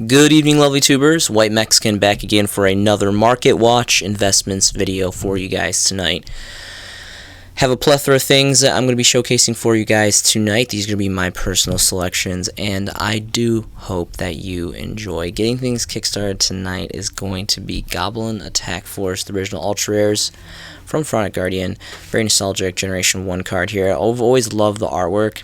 Good evening, lovely tubers. White Mexican back again for another Market Watch investments video for you guys tonight. Have a plethora of things that I'm going to be showcasing for you guys tonight. These are going to be my personal selections, and I do hope that you enjoy. Getting things kickstarted tonight is going to be Goblin Attack Force, the original Ultra Rares from Fronic Guardian. Very nostalgic Generation 1 card here. I've always loved the artwork.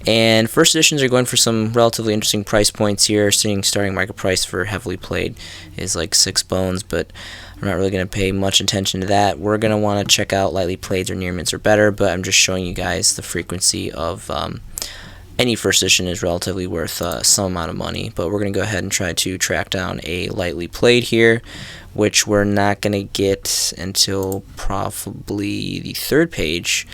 And first editions are going for some relatively interesting price points here. Seeing starting market price for heavily played is like 6 bones, but I'm not really going to pay much attention to that. We're going to want to check out lightly played or near mints or better, but I'm just showing you guys the frequency of any first edition is relatively worth some amount of money. But we're going to go ahead and try to track down a lightly played here, which we're not going to get until probably the third page,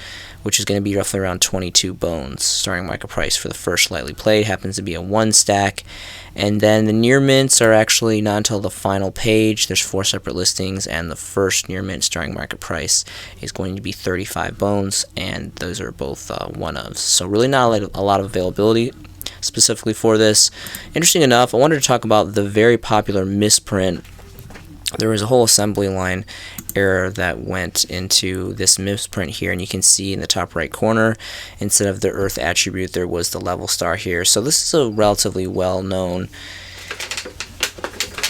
which is going to be roughly around 22 bones. Starting market price for the first lightly played happens to be a 1 stack. And then the near mints are actually not until the final page. There's 4 separate listings, and the first near mint starting market price is going to be 35 bones, and those are both one-ofs. So really not a lot of availability specifically for this. Interesting enough, I wanted to talk about the very popular misprint. There was a whole assembly line error that went into this misprint here, and you can see in the top right corner, instead of the Earth attribute, there was the level star here. So this is a relatively well-known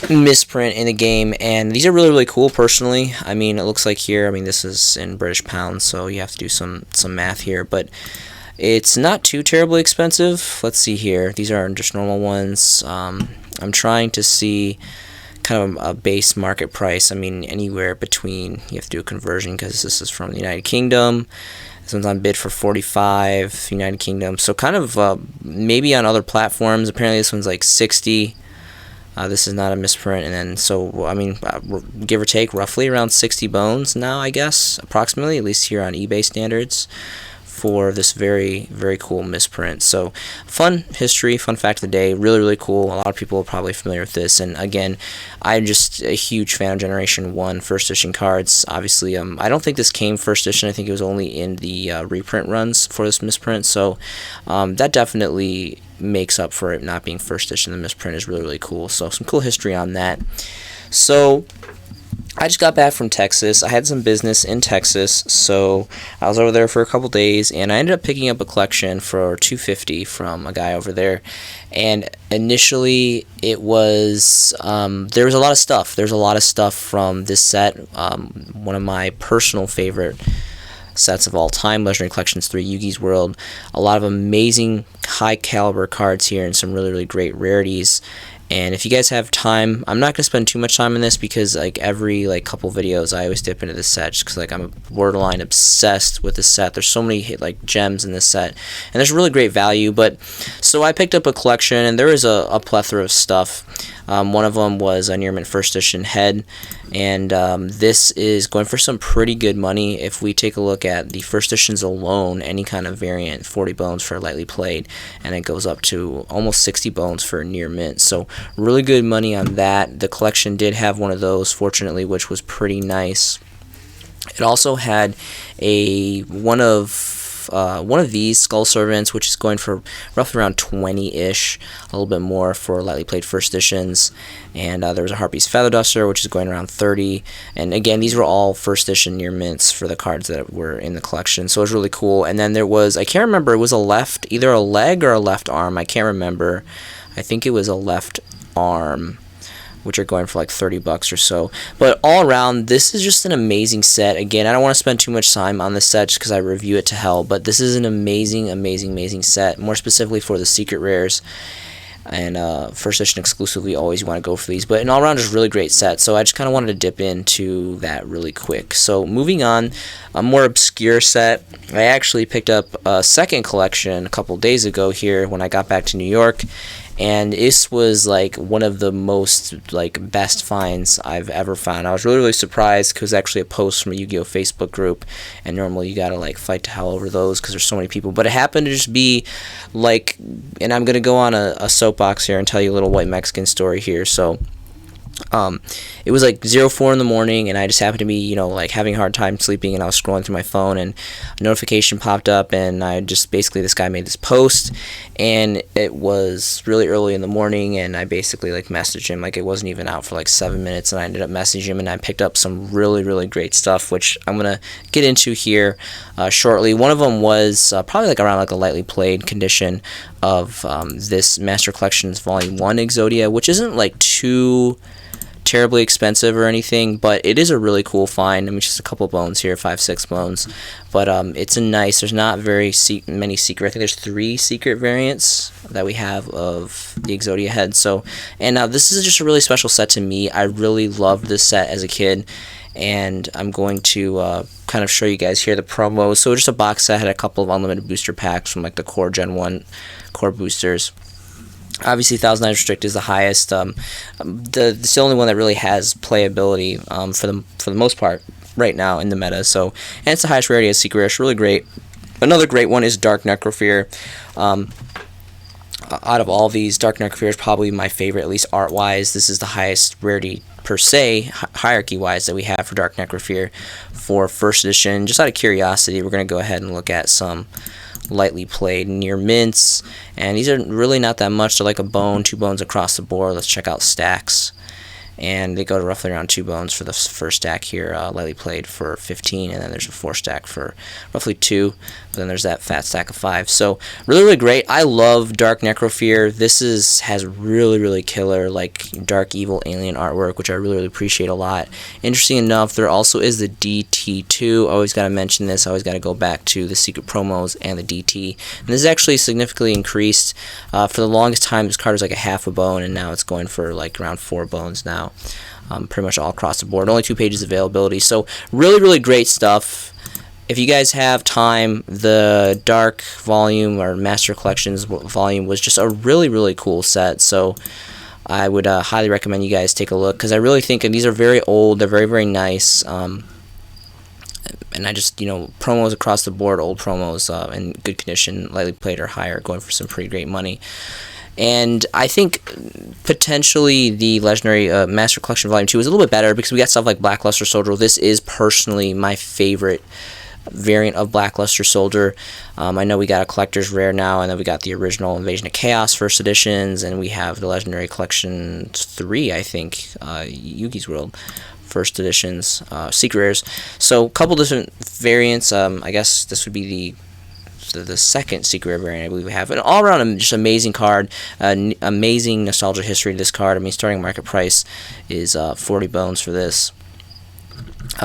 misprint in the game, and these are really cool personally. I mean, it looks like here, I mean, this is in British pounds, so you have to do some math here, but it's not too terribly expensive. Let's see here. These are just normal ones. I'm trying to see kind of a base market price. I mean, anywhere between, you have to do a conversion because this is from the United Kingdom. This one's on bid for 45, United Kingdom. So kind of maybe on other platforms. Apparently this one's like 60. This is not a misprint. And then, so, I mean, give or take, roughly around 60 bones now, I guess, approximately, at least here on eBay standards, for this very cool misprint. So fun history, fun fact of the day, really cool. A lot of people are probably familiar with this, and again, I'm just a huge fan of Generation 1 first edition cards. Obviously, I don't think this came first edition. I think it was only in the reprint runs for this misprint, so that definitely makes up for it not being first edition. The misprint is really cool, so some cool history on that. So I just got back from Texas. I had some business in Texas, so I was over there for a couple days, and I ended up picking up a collection for $250 from a guy over there. And initially, it was there was a lot of stuff. There's a lot of stuff from this set. One of my personal favorite sets of all time, Legendary Collections 3 Yugi's World. A lot of amazing high caliber cards here, and some really great rarities. And if you guys have time, I'm not going to spend too much time on this because like every couple videos I always dip into this set just because like I'm borderline obsessed with this set. There's so many like gems in this set, and there's really great value. But so I picked up a collection, and there is a plethora of stuff. One of them was a near mint first edition head, and this is going for some pretty good money. If we take a look at the first editions alone, any kind of variant, 40 bones for lightly played, and it goes up to almost 60 bones for near mint. So really good money on that. The collection did have one of those, fortunately, which was pretty nice. It also had one of these Skull Servants, which is going for roughly around 20-ish, a little bit more for lightly played first editions. And there was a Harpy's Feather Duster, which is going around 30. And again, these were all first edition near mints for the cards that were in the collection, so it was really cool. And then there was, I can't remember, it was either a leg or a left arm, I can't remember. I think it was a left arm, which are going for like $30 or so. But all around, this is just an amazing set. Again, I don't want to spend too much time on this set just because I review it to hell, but this is an amazing set, more specifically for the secret rares. And first edition exclusively, always you want to go for these. But an all-around is really great set, so I just kind of wanted to dip into that really quick. So moving on, a more obscure set. I actually picked up a second collection a couple days ago here when I got back to New York. And this was like one of the most best finds I've ever found. I was really surprised because actually a post from a Yu-Gi-Oh Facebook group, and normally you gotta fight to hell over those because there's so many people. But it happened to just be and I'm gonna go on a soapbox here and tell you a little white Mexican story here. So It was like 04 in the morning, and I just happened to be, you know, like having a hard time sleeping, and I was scrolling through my phone, and a notification popped up, and I just basically, this guy made this post, and it was really early in the morning, and I basically like messaged him, like it wasn't even out for like 7 minutes, and I ended up messaging him, and I picked up some really great stuff, which I'm gonna get into here shortly. One of them was probably like around like a lightly played condition of this Master Collections Volume 1 Exodia, which isn't like too terribly expensive or anything, but it is a really cool find. I mean, just a couple bones here, 5-6 bones, but it's a nice, there's not very many secret, I think there's 3 secret variants that we have of the Exodia Head. So, and now this is just a really special set to me. I really loved this set as a kid, and I'm going to kind of show you guys here the promos. So just a box set, had a couple of unlimited booster packs from like the core Gen 1 core boosters. Obviously, 1000 Restrict is the highest. It's the only one that really has playability for the most part right now in the meta. So, and it's the highest rarity as secret rare. It's really great. Another great one is Dark Necrophire. Out of all these, Dark Necrophire is probably my favorite, at least art-wise. This is the highest rarity per se, hierarchy-wise, that we have for Dark Necrophire for first edition. Just out of curiosity, we're going to go ahead and look at some lightly played near mints, and these are really not that much. They're like a bone, 2 bones across the board. Let's check out stacks, and they go to roughly around 2 bones for the first stack here, lightly played for 15, and then there's a 4 stack for roughly 2, but then there's that fat stack of 5. So really great. I love Dark Necrophire. This has really killer like dark evil alien artwork, which I really appreciate a lot. Interesting enough, there also is the DT2. Always got to mention this. I always got to go back to the secret promos and the DT, and this is actually significantly increased. For the longest time, this card was like a half a bone, and now it's going for like around 4 bones now. Pretty much all across the board. Only 2 pages availability. So really great stuff. If you guys have time, the Dark volume or Master Collections volume was just a really cool set. So I would highly recommend you guys take a look, because I really think these are very old. They're very nice. And I just, you know, promos across the board, old promos in good condition, lightly played or higher, going for some pretty great money. And I think potentially the Legendary Master Collection Volume 2 is a little bit better, because we got stuff like Blackluster Soldier. This is personally my favorite variant of Blackluster Soldier. I know we got a collector's rare now, and then we got the original Invasion of Chaos first editions, and we have the Legendary Collection 3, I think, Yugi's World first editions, secret rares. So a couple different variants. I guess this would be the second secret rare variant I believe we have. An all around just amazing card, amazing nostalgia history to this card. I mean, starting market price is 40 bones for this,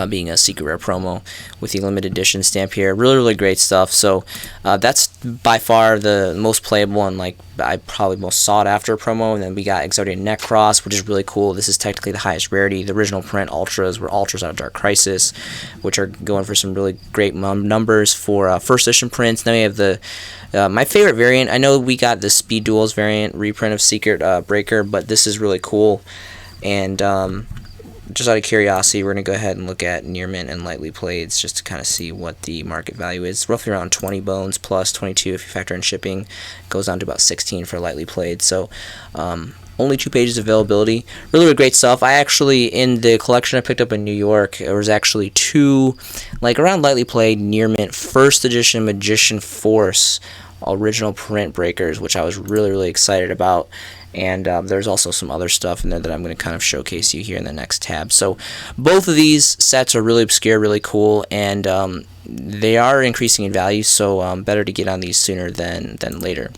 being a secret rare promo with the limited edition stamp here. Really great stuff. So that's by far the most playable and like I probably most sought after promo. And then we got Exodia Necrophire, which is really cool. This is technically the highest rarity. The original print ultras were ultras out of Dark Crisis, which are going for some really great numbers for first edition prints. Then we have the my favorite variant. I know we got the Speed Duels variant reprint of Secret Breaker, but this is really cool. And just out of curiosity, we're going to go ahead and look at near mint and lightly playeds just to kind of see what the market value is. Roughly around 20 bones plus 22 if you factor in shipping. It goes down to about 16 for lightly played. So only 2 pages availability. Really great stuff. I actually, in the collection I picked up in New York, there was actually 2, like around lightly played, near mint, first edition Magician Force original print breakers, which I was really excited about. And there's also some other stuff in there that I'm going to kind of showcase you here in the next tab. So both of these sets are really obscure, really cool, and they are increasing in value, so better to get on these sooner than later.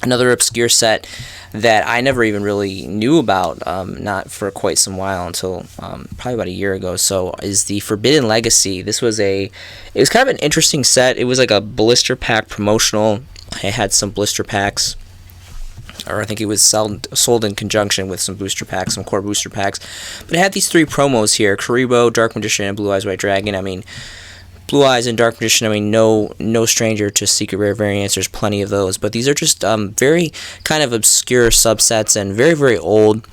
Another obscure set that I never even really knew about, not for quite some while, until probably about a year ago, so is the Forbidden Legacy. This was it was kind of an interesting set. It was like a blister pack promotional. I had some blister packs, or I think it was sold in conjunction with some booster packs, some core booster packs. But it had these 3 promos here: Kuriboh, Dark Magician, and Blue Eyes White Dragon. I mean, Blue Eyes and Dark Magician, I mean, no stranger to secret rare variants. There's plenty of those. But these are just very kind of obscure subsets and very old.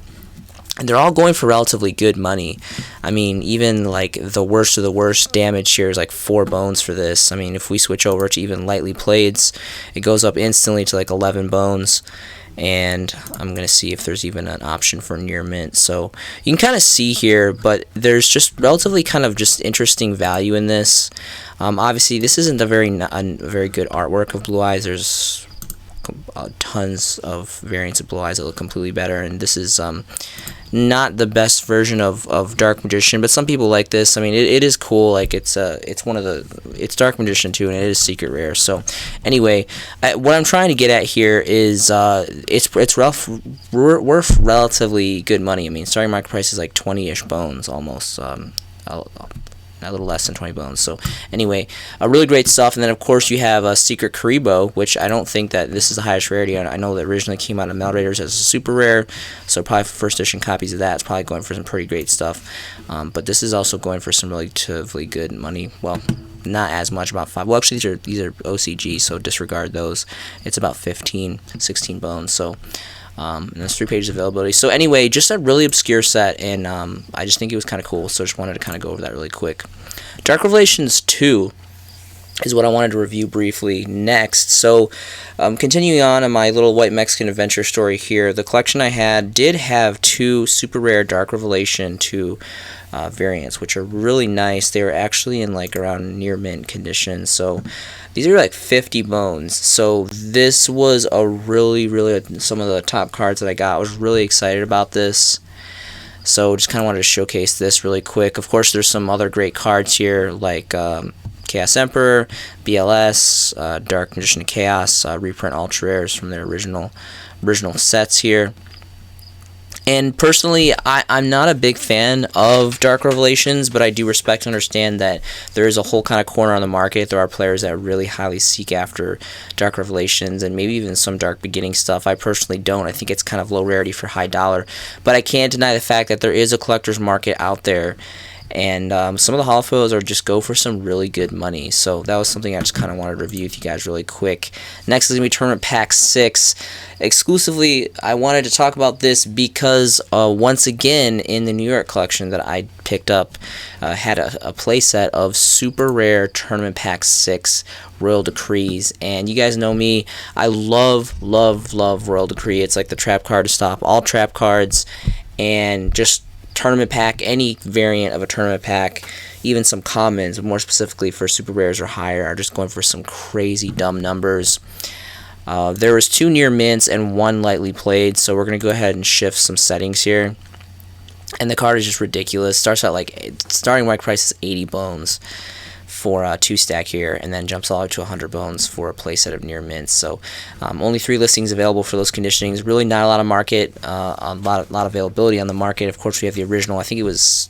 And they're all going for relatively good money. I mean, even like the worst of the worst damage here is like 4 bones for this. I mean, if we switch over to even lightly playeds, it goes up instantly to like 11 bones. and I'm gonna see if there's even an option for near mint. So you can kind of see here, but there's just relatively kind of just interesting value in this. Obviously this isn't a very good artwork of Blue Eyes. There's tons of variants of Blue Eyes that look completely better, and this is not the best version of Dark Magician, but some people like this. I mean, it is cool. Like it's Dark Magician too, and it is secret rare. So anyway, what I'm trying to get at here is it's worth relatively good money. I mean, starting market price is like 20-ish bones almost. A little less than 20 bones. So anyway, really great stuff. And then of course you have a Secret Kuriboh, which I don't think that this is the highest rarity. I know that originally came out of Mail Raiders as a super rare, so probably first edition copies of that, it's probably going for some pretty great stuff. But this is also going for some relatively good money. Well, not as much, about 5. Well, actually these are OCG, so disregard those. It's about 15, 16 bones. So and there's 3 pages of availability. So anyway, just a really obscure set, and I just think it was kind of cool, so I just wanted to kind of go over that really quick. Dark Revelations 2 is what I wanted to review briefly next. So continuing on in my little white Mexican adventure story here, the collection I had did have 2 super rare Dark Revelation 2 variants, which are really nice. They were actually in like around near mint condition, so these are like 50 bones. So this was a really some of the top cards that I got. I was really excited about this, so just kind of wanted to showcase this really quick. Of course there's some other great cards here, like Chaos Emperor, BLS, Dark Magician of Chaos, reprint ultra rares from their original sets here. And personally, I'm not a big fan of Dark Revelations, but I do respect and understand that there is a whole kind of corner on the market. There are players that really highly seek after Dark Revelations and maybe even some Dark Beginning stuff. I personally don't. I think it's kind of low rarity for high dollar. But I can't deny the fact that there is a collector's market out there. And some of the holofoils are just go for some really good money. So that was something I just kind of wanted to review with you guys really quick. Next is going to be Tournament Pack 6. Exclusively, I wanted to talk about this because once again, in the New York collection that I picked up, had a playset of super rare Tournament Pack 6 Royal Decrees. And you guys know me, I love Royal Decree. It's like the trap card to stop all trap cards, and just tournament pack, any variant of a tournament pack, even some commons, more specifically for super rares or higher, are just going for some crazy dumb numbers. There was 2 near mints and 1 lightly played, so we're going to go ahead and shift some settings here. And the card is just ridiculous. Starts at like, starting market price is 80 bones for 2 stack here, and then jumps all the way to 100 bones for a playset of near mints. So only 3 listings available for those conditionings. Really not a lot of market, a lot of availability on the market. Of course, we have the original. I think it was,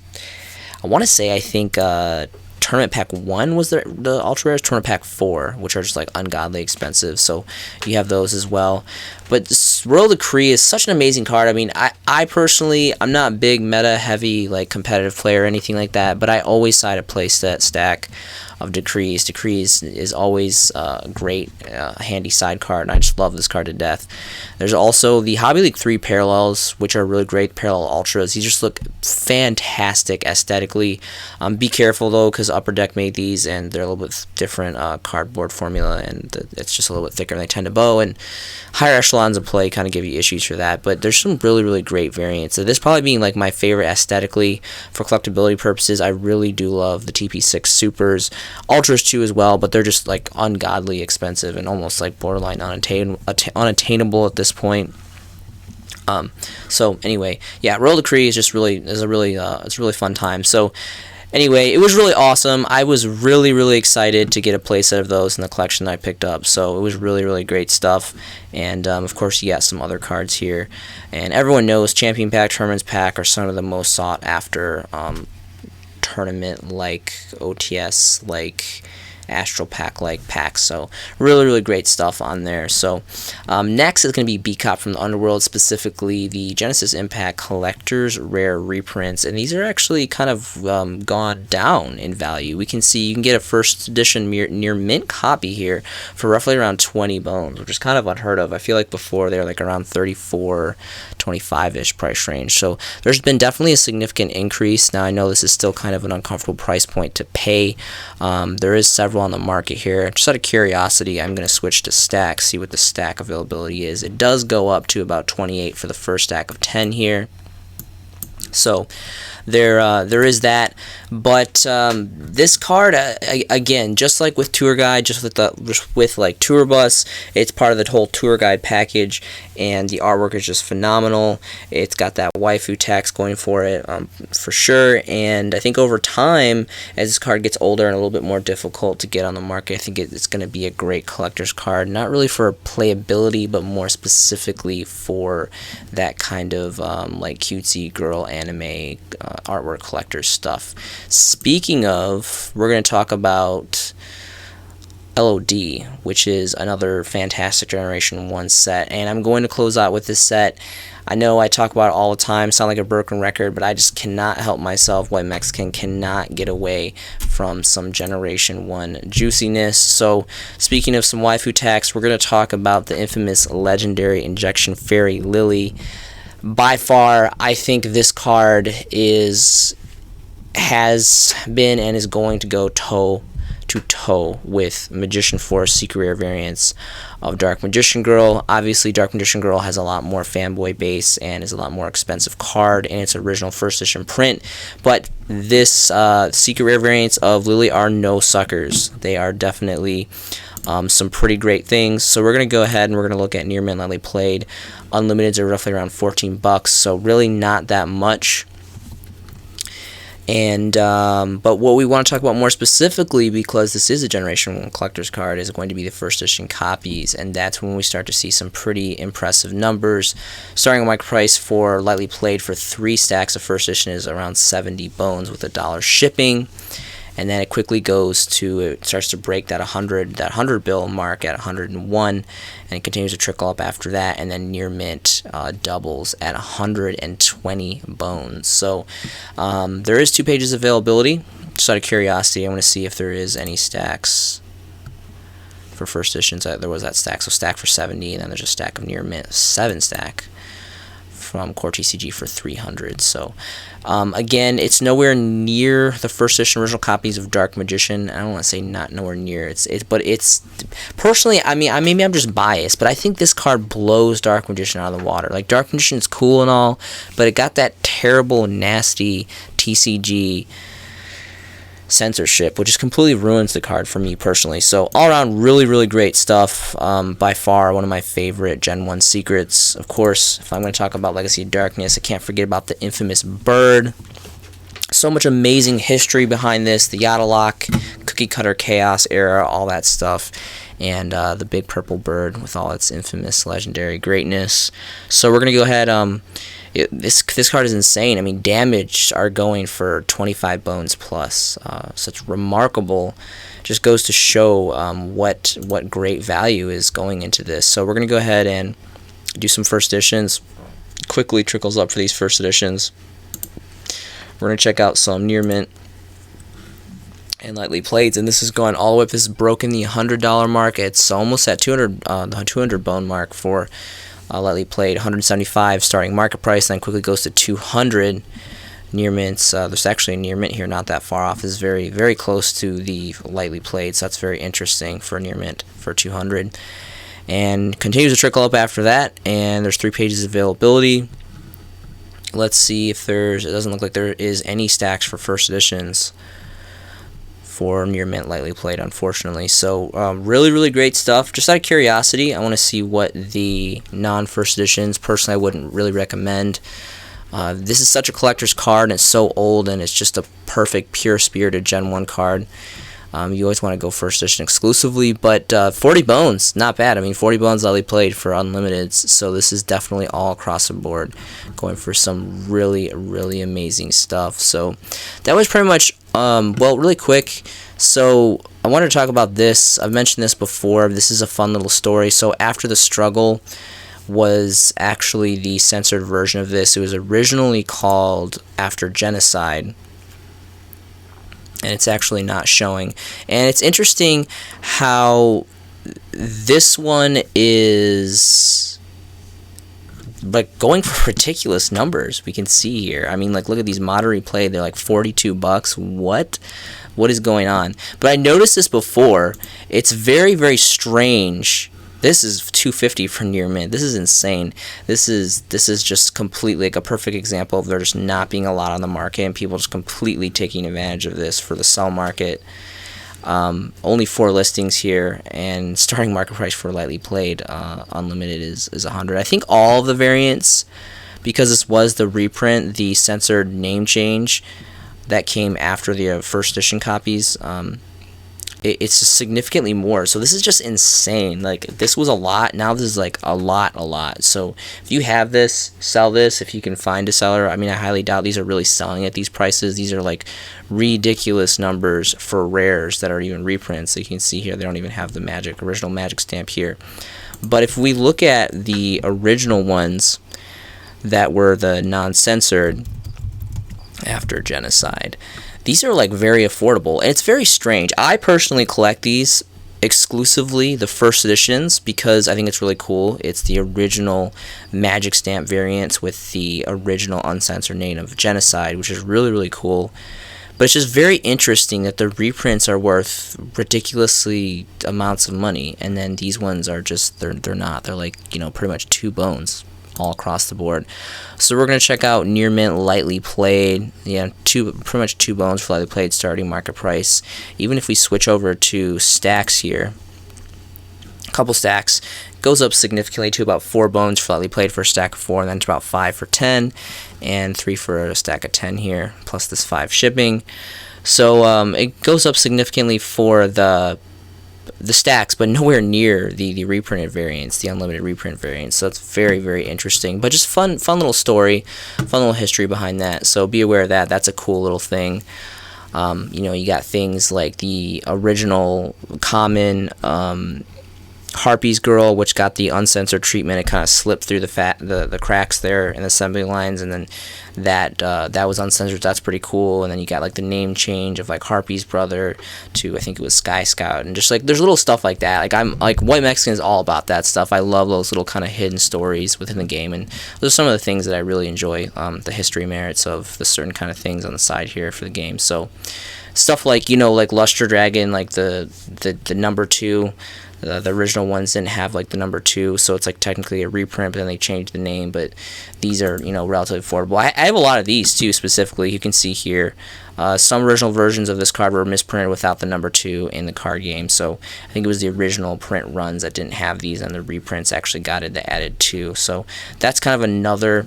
I want to say, Tournament Pack 1 was the ultra rares, Tournament Pack 4, which are just like ungodly expensive, so you have those as well. But Royal Decree is such an amazing card. I mean, I personally, I'm not a big meta heavy like competitive player or anything like that, but I always side a playset stack of Decrees. Decrees is always a great handy side card, and I just love this card to death. There's also the Hobby League 3 parallels, which are really great parallel ultras. These just look fantastic aesthetically. Be careful though, because Upper Deck made these, and they're a little bit different cardboard formula, and it's just a little bit thicker than they tend to bow, and higher echelons of play kind of give you issues for that. But there's some really great variants. So this probably being like my favorite aesthetically for collectability purposes. I really do love the TP6 Supers. Ultras too as well, but they're just like ungodly expensive and almost like borderline unattainable at this point. So anyway, yeah, Royal Decree is just it's a really fun time. So anyway, it was really awesome. I was really excited to get a playset of those in the collection that I picked up. So it was really great stuff. And of course, you got some other cards here. And everyone knows Champion Pack, Tournaments Pack are some of the most sought after tournament like OTS like Astral Pack like packs. So really great stuff on there. So next is going to be B-Cop from the Underworld, specifically the Genesis Impact Collector's Rare reprints, and these are actually kind of gone down in value. We can see you can get a first edition near mint copy here for roughly around 20 bones, which is kind of unheard of. I feel like before they were like around 34, 25-ish price range. So there's been definitely a significant increase. Now I know this is still kind of an uncomfortable price point to pay. There is several on the market here. Just out of curiosity, I'm going to switch to stack, see what the stack availability is. It does go up to about 28 for the first stack of 10 here. So there is that, but this card, again, just like with Tour Guide, just with like Tour Bus, it's part of the whole Tour Guide package, and the artwork is just phenomenal. It's got that waifu tax going for it, for sure, and I think over time, as this card gets older and a little bit more difficult to get on the market, I think it's going to be a great collector's card, not really for playability, but more specifically for that kind of like cutesy girl anime artwork collector stuff. Speaking of, we're going to talk about LOD, which is another fantastic Generation 1 set, and I'm going to close out with this set. I know I talk about it all the time, sound like a broken record, but I just cannot help myself. White Mexican cannot get away from some Generation 1 juiciness. So, speaking of some waifu tax, we're going to talk about the infamous legendary Injection Fairy Lily. By far, I think this card has been and is going to go toe-to-toe with Magician Force Secret Rare variants of Dark Magician Girl. Obviously, Dark Magician Girl has a lot more fanboy base and is a lot more expensive card in its original first edition print, but this Secret Rare variants of Lily are no suckers. They are definitely some pretty great things. So we're going to go ahead and we're going to look at Near Mint Lightly Played. Unlimiteds are roughly around $14, so really not that much. And but what we want to talk about more specifically, because this is a Generation 1 collector's card, is going to be the first edition copies, and that's when we start to see some pretty impressive numbers. Starting at market price for Lightly Played for 3 stacks of first edition is around 70 bones with $1 shipping. And then it quickly goes to, it starts to break that 100 bill mark at 101, and it continues to trickle up after that, and then Near Mint doubles at 120 bones. So there is 2 pages availability. Just out of curiosity, I want to see if there is any stacks for first editions. There was that stack, so stack for 70, and then there's a stack of Near Mint 7 stack from Core TCG for 300. So again, it's nowhere near the first edition original copies of Dark Magician. I don't want to say not nowhere near. But it's personally, I mean, maybe I'm just biased, but I think this card blows Dark Magician out of the water. Like, Dark Magician is cool and all, but it got that terrible, nasty TCG censorship, which just completely ruins the card for me personally. So all around, really, really great stuff. By far, one of my favorite Gen 1 secrets. Of course, if I'm going to talk about Legacy of Darkness, I can't forget about the infamous bird. So much amazing history behind this. The Yadalock, Cookie Cutter Chaos era, all that stuff. And the big purple bird with all its infamous legendary greatness. So we're going to go ahead. This card is insane. I mean, damage are going for 25 bones plus. Such remarkable. Just goes to show what great value is going into this. So we're going to go ahead and do some first editions. Quickly trickles up for these first editions. We're going to check out some Near Mint and Lightly Played, and this is going all the way up. This is broken the $100 mark. It's almost at the 200 bone mark for Lightly Played. 175 starting market price, then quickly goes to 200. Near Mints, there's actually a Near Mint here, not that far off. This is very, very close to the Lightly Played, so that's very interesting for a Near Mint for 200. And continues to trickle up after that, and there's 3 pages of availability. Let's see if it doesn't look like there is any stacks for first editions for Near Mint Lightly Played, unfortunately. So really, really great stuff. Just out of curiosity, I want to see what the non-first editions, personally, I wouldn't really recommend. This is such a collector's card, and it's so old, and it's just a perfect, pure-spirited Gen 1 card. You always want to go first edition exclusively, but 40 bones, not bad. I mean, 40 bones Lightly Played for unlimiteds, so this is definitely all across the board, going for some really, really amazing stuff. So that was pretty much, well, really quick. So I wanted to talk about this. I've mentioned this before. This is a fun little story. So After the Struggle was actually the censored version of this. It was originally called After Genocide, and it's actually not showing. And it's interesting how this one is but going for ridiculous numbers. We can see here. I mean, like, look at these modern replay. They're like $42. What is going on? But I noticed this before. It's very, very strange. This is $250 for near mint. This is insane. This is just completely like a perfect example of there just not being a lot on the market and people just completely taking advantage of this for the sell market. Only 4 listings here, and starting market price for lightly played unlimited is 100. I think all of the variants, because this was the reprint, the censored name change that came after the first edition copies, it's just significantly more. So this is just insane. Like, this was a lot. Now this is like a lot. So if you have this, sell this if you can find a seller. I mean, I highly doubt these are really selling at these prices. These are like ridiculous numbers for rares that are even reprints. So you can see here they don't even have the original magic stamp here. But if we look at the original ones that were the non-censored after genocide, these are like very affordable, and it's very strange. I personally collect these exclusively, the first editions, because I think it's really cool. It's the original magic stamp variants with the original uncensored name of genocide, which is really, really cool. But it's just very interesting that the reprints are worth ridiculously amounts of money, and then these ones are just, they're not. They're like, you know, pretty much 2 bones all across the board. So we're going to check out near mint lightly played. Yeah, pretty much 2 bones for lightly played starting market price. Even if we switch over to stacks here, a couple stacks, goes up significantly to about 4 bones for lightly played for a stack of 4, and then to about 5 for 10, and 3 for a stack of 10 here, plus this 5 shipping. So it goes up significantly for the stacks, but nowhere near the reprinted variants, the unlimited reprint variants. So it's very, very interesting, but just fun little story, fun little history behind that. So be aware of that. That's a cool little thing. You know, you got things like the original common Harpy's Girl, which got the uncensored treatment. It kind of slipped through the cracks there in the assembly lines, and then that was uncensored. That's pretty cool. And then you got like the name change of like Harpy's brother to, I think it was Sky Scout, and just like there's little stuff like that. Like, I'm like, White Mexican is all about that stuff. I love those little kind of hidden stories within the game, and those are some of the things that I really enjoy. The history merits of the certain kind of things on the side here for the game. So stuff like, you know, like Luster Dragon, like the number 2. The original ones didn't have like the number 2, so it's like technically a reprint, but then they changed the name. But these are, you know, relatively affordable. I have a lot of these too. Specifically, you can see here some original versions of this card were misprinted without the number 2 in the card game. So I think it was the original print runs that didn't have these, and the reprints actually got it that added 2. So that's kind of another,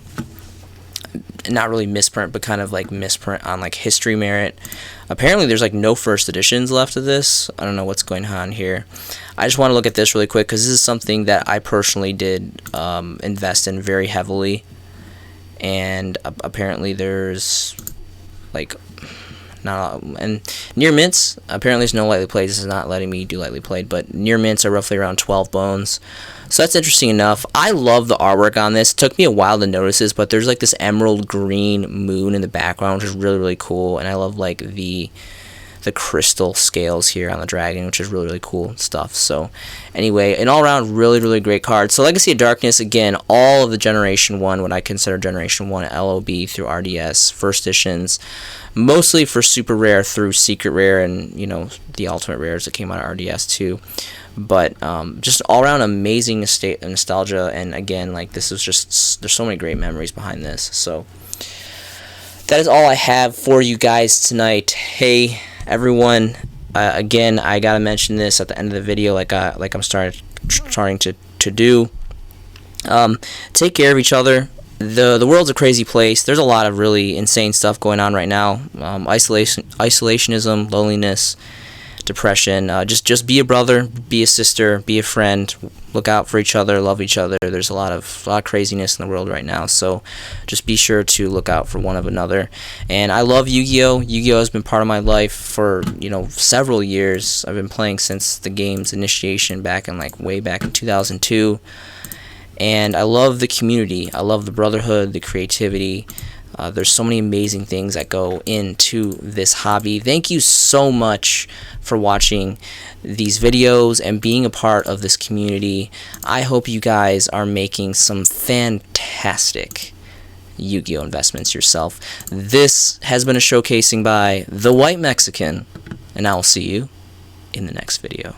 not really misprint, but kind of like misprint on like history merit. Apparently there's like no first editions left of this. I don't know what's going on here. I just want to look at this really quick because this is something that I personally did invest in very heavily, and apparently there's like not, and near mints, apparently there's no lightly played. This is not letting me do lightly played, but near mints are roughly around 12 bones. So that's interesting enough. I love the artwork on this. It took me a while to notice this, but there's like this emerald green moon in the background, which is really, really cool. And I love like the crystal scales here on the dragon, which is really, really cool stuff. So anyway, an all-around really, really great card. So Legacy of Darkness, again, all of the Generation 1, what I consider Generation 1 LOB through RDS, first editions, mostly for super rare through secret rare and, you know, the ultimate rares that came out of RDS too. But just all-around amazing nostalgia, and again, like, this is just, there's so many great memories behind this. So that is all I have for you guys tonight. Hey, everyone, again, I gotta mention this at the end of the video, like I'm starting to do. Take care of each other. The world's a crazy place. There's a lot of really insane stuff going on right now. Isolationism, loneliness, depression. Just be a brother, be a sister, be a friend. Look out for each other, love each other. There's a lot of craziness in the world right now, so just be sure to look out for one of another. And I love Yu-Gi-Oh! Yu-Gi-Oh! Has been part of my life for, you know, several years. I've been playing since the game's initiation back in like way back in 2002. And I love the community. I love the brotherhood, the creativity, There's so many amazing things that go into this hobby. Thank you so much for watching these videos and being a part of this community. I hope you guys are making some fantastic Yu-Gi-Oh! Investments yourself. This has been a showcasing by The White Mexican, and I will see you in the next video.